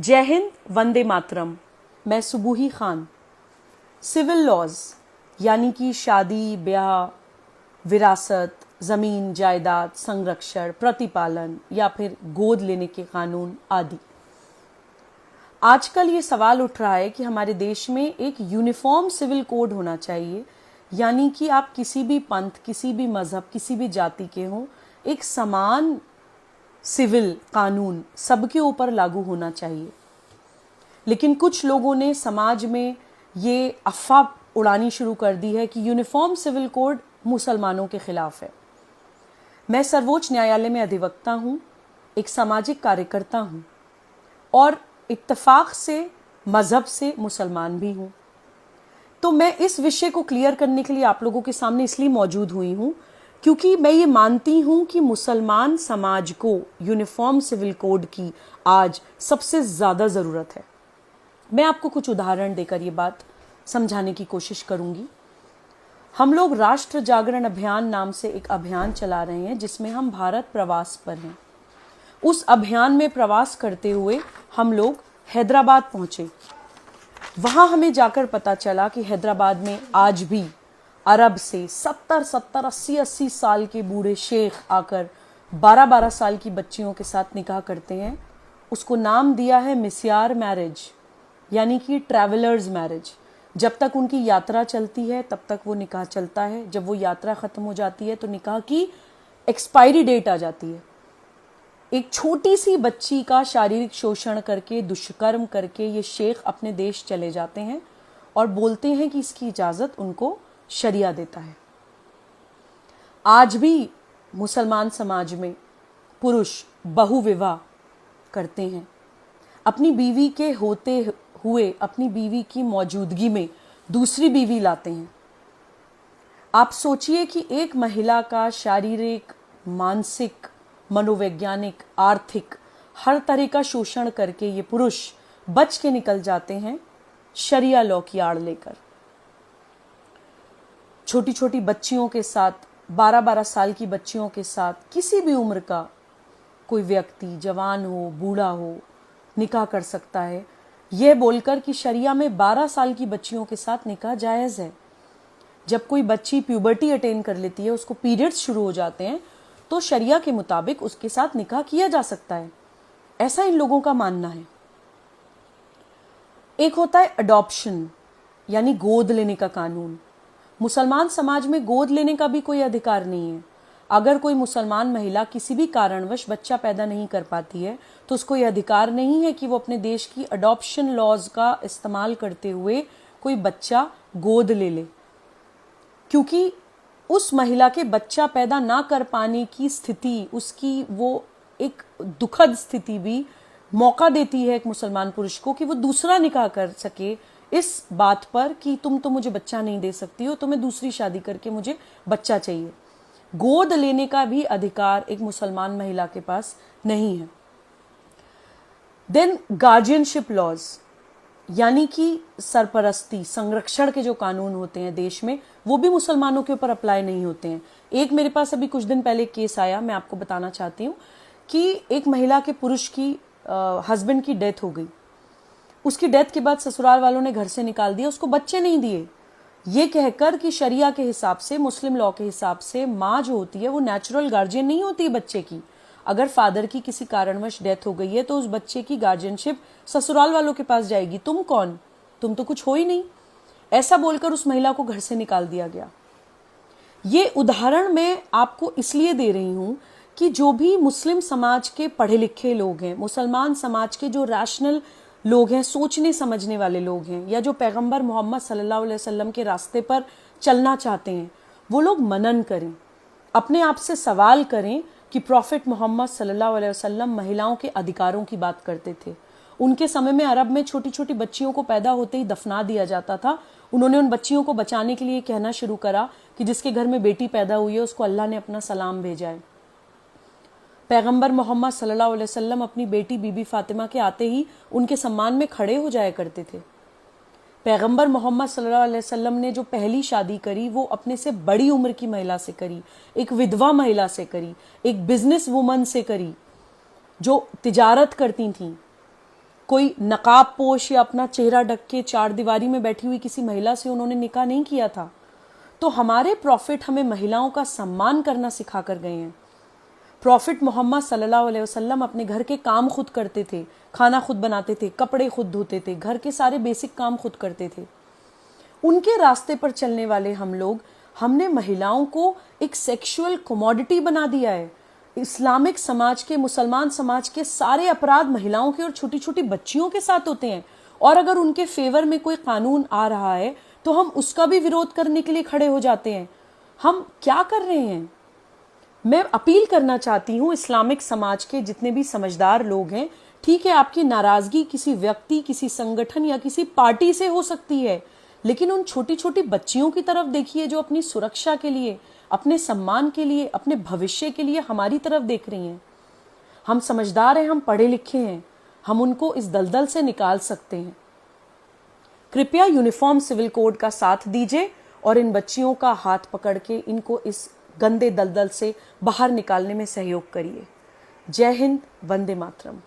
जय हिंद, वंदे मातरम। मैं सुबूही Khan. Civil laws यानी कि शादी, ब्याह, विरासत, ज़मीन जायदाद, संरक्षण, प्रतिपालन या फिर गोद लेने के कानून आदि। आजकल ये सवाल उठ रहा है कि हमारे देश में एक यूनिफॉर्म सिविल कोड होना चाहिए, यानी कि आप किसी भी पंथ, किसी भी मजहब, किसी भी जाति के हों, एक समान सिविल कानून सबके ऊपर लागू होना चाहिए। लेकिन कुछ लोगों ने समाज में ये अफवाह उड़ानी शुरू कर दी है कि यूनिफॉर्म सिविल कोड मुसलमानों के खिलाफ है। मैं सर्वोच्च न्यायालय में अधिवक्ता हूँ, एक सामाजिक कार्यकर्ता हूँ और इत्तेफाक से मजहब से मुसलमान भी हूँ। तो मैं इस विषय को क्लियर करने के लिए आप लोगों के सामने इसलिए मौजूद हुई हूँ क्योंकि मैं ये मानती हूँ कि मुसलमान समाज को यूनिफॉर्म सिविल कोड की आज सबसे ज़्यादा ज़रूरत है। मैं आपको कुछ उदाहरण देकर ये बात समझाने की कोशिश करूँगी। हम लोग राष्ट्र जागरण अभियान नाम से एक अभियान चला रहे हैं जिसमें हम भारत प्रवास पर हैं। उस अभियान में प्रवास करते हुए हम लोग हैदराबाद पहुँचे। वहाँ हमें जाकर पता चला कि हैदराबाद में आज भी अरब से 70-70, 80-80 साल के बूढ़े शेख आकर 12-12 साल की बच्चियों के साथ निकाह करते हैं। उसको नाम दिया है मिस्यार मैरिज, यानी कि ट्रैवलर्स मैरिज। जब तक उनकी यात्रा चलती है तब तक वो निकाह चलता है। जब वो यात्रा ख़त्म हो जाती है तो निकाह की एक्सपायरी डेट आ जाती है। एक छोटी सी बच्ची का शारीरिक शोषण करके, दुष्कर्म करके ये शेख अपने देश चले जाते हैं और बोलते हैं कि इसकी इजाज़त उनको शरिया देता है। आज भी मुसलमान समाज में पुरुष बहुविवाह करते हैं। अपनी बीवी के होते हुए अपनी बीवी की मौजूदगी में दूसरी बीवी लाते हैं। आप सोचिए कि एक महिला का शारीरिक, मानसिक, मनोवैज्ञानिक, आर्थिक हर तरह का शोषण करके ये पुरुष बच के निकल जाते हैं शरिया लॉ की आड़ लेकर। छोटी छोटी बच्चियों के साथ, 12-12 साल की बच्चियों के साथ किसी भी उम्र का कोई व्यक्ति, जवान हो, बूढ़ा हो, निकाह कर सकता है, यह बोलकर कि शरिया में 12 साल की बच्चियों के साथ निकाह जायज़ है। जब कोई बच्ची प्यूबर्टी अटेन कर लेती है, उसको पीरियड्स शुरू हो जाते हैं, तो शरिया के मुताबिक उसके साथ निकाह किया जा सकता है। ऐसा इन लोगों का मानना है। एक होता है अडॉप्शन, यानी गोद लेने का कानून। मुसलमान समाज में गोद लेने का भी कोई अधिकार नहीं है। अगर कोई मुसलमान महिला किसी भी कारणवश बच्चा पैदा नहीं कर पाती है तो उसको यह अधिकार नहीं है कि वो अपने देश की अडॉप्शन लॉज का इस्तेमाल करते हुए कोई बच्चा गोद ले ले, क्योंकि उस महिला के बच्चा पैदा ना कर पाने की स्थिति, उसकी वो एक दुखद स्थिति भी मौका देती है एक मुसलमान पुरुष को कि वो दूसरा निकाह कर सके इस बात पर कि तुम तो मुझे बच्चा नहीं दे सकती हो, तो मैं दूसरी शादी करके मुझे बच्चा चाहिए। गोद लेने का भी अधिकार एक मुसलमान महिला के पास नहीं है। देन गार्जियनशिप लॉज, यानी कि सरपरस्ती, संरक्षण के जो कानून होते हैं देश में, वो भी मुसलमानों के ऊपर अप्लाई नहीं होते हैं। एक मेरे पास अभी कुछ दिन पहले केस आया, मैं आपको बताना चाहती हूँ कि एक महिला के पुरुष की हस्बैंड की डेथ हो गई। उसकी डेथ के बाद ससुराल वालों ने घर से निकाल दिया, उसको बच्चे नहीं दिए, ये कहकर कि शरिया के हिसाब से, मुस्लिम लॉ के हिसाब से माँ जो होती है वो नेचुरल गार्जियन नहीं होती है बच्चे की। अगर फादर की किसी कारणवश डेथ हो गई है तो उस बच्चे की गार्जियनशिप ससुराल वालों के पास जाएगी। तुम कौन, तुम तो कुछ हो ही नहीं। ऐसा बोलकर उस महिला को घर से निकाल दिया गया। ये उदाहरण मैं आपको इसलिए दे रही हूँ कि जो भी मुस्लिम समाज के पढ़े लिखे लोग हैं, मुसलमान समाज के जो रैशनल लोग हैं, सोचने समझने वाले लोग हैं, या जो पैगंबर मोहम्मद सल्लल्लाहु अलैहि वसल्लम के रास्ते पर चलना चाहते हैं, वो लोग मनन करें, अपने आप से सवाल करें कि प्रॉफिट मोहम्मद सल्लल्लाहु अलैहि वसल्लम महिलाओं के अधिकारों की बात करते थे। उनके समय में अरब में छोटी छोटी बच्चियों को पैदा होते ही दफना दिया जाता था। उन्होंने उन बच्चियों को बचाने के लिए कहना शुरू करा कि जिसके घर में बेटी पैदा हुई है उसको अल्लाह ने अपना सलाम भेजा है। पैगंबर मोहम्मद सल्लल्लाहु अलैहि वसल्लम अपनी बेटी बीबी फातिमा के आते ही उनके सम्मान में खड़े हो जाया करते थे। पैगंबर मोहम्मद सल्लल्लाहु अलैहि वसल्लम ने जो पहली शादी करी वो अपने से बड़ी उम्र की महिला से करी, एक विधवा महिला से करी, एक बिजनेस वुमन से करी जो तिजारत करती थीं। कोई नकाब पोश या अपना चेहरा ढक के चार दीवारी में बैठी हुई किसी महिला से उन्होंने निकाह नहीं किया था। तो हमारे प्रॉफिट हमें महिलाओं का सम्मान करना सिखा कर गए हैं। प्रॉफिट मोहम्मद सल्लल्लाहु अलैहि वसल्लम अपने घर के काम खुद करते थे, खाना खुद बनाते थे, कपड़े खुद धोते थे, घर के सारे बेसिक काम खुद करते थे। उनके रास्ते पर चलने वाले हम लोग, हमने महिलाओं को एक सेक्सुअल कमोडिटी बना दिया है। इस्लामिक समाज के, मुसलमान समाज के सारे अपराध महिलाओं के और छोटी छोटी बच्चियों के साथ होते हैं, और अगर उनके फेवर में कोई कानून आ रहा है तो हम उसका भी विरोध करने के लिए खड़े हो जाते हैं। हम क्या कर रहे हैं? मैं अपील करना चाहती हूँ इस्लामिक समाज के जितने भी समझदार लोग हैं, ठीक है आपकी नाराजगी किसी व्यक्ति, किसी संगठन या किसी पार्टी से हो सकती है, लेकिन उन छोटी छोटी बच्चियों की तरफ देखिए जो अपनी सुरक्षा के लिए, अपने सम्मान के लिए, अपने भविष्य के लिए हमारी तरफ देख रही हैं। हम समझदार हैं, हम पढ़े लिखे हैं, हम उनको इस दलदल से निकाल सकते हैं। कृपया यूनिफॉर्म सिविल कोड का साथ दीजिए और इन बच्चियों का हाथ पकड़ के इनको इस गंदे दलदल से बाहर निकालने में सहयोग करिए। जय हिंद, वंदे मातरम।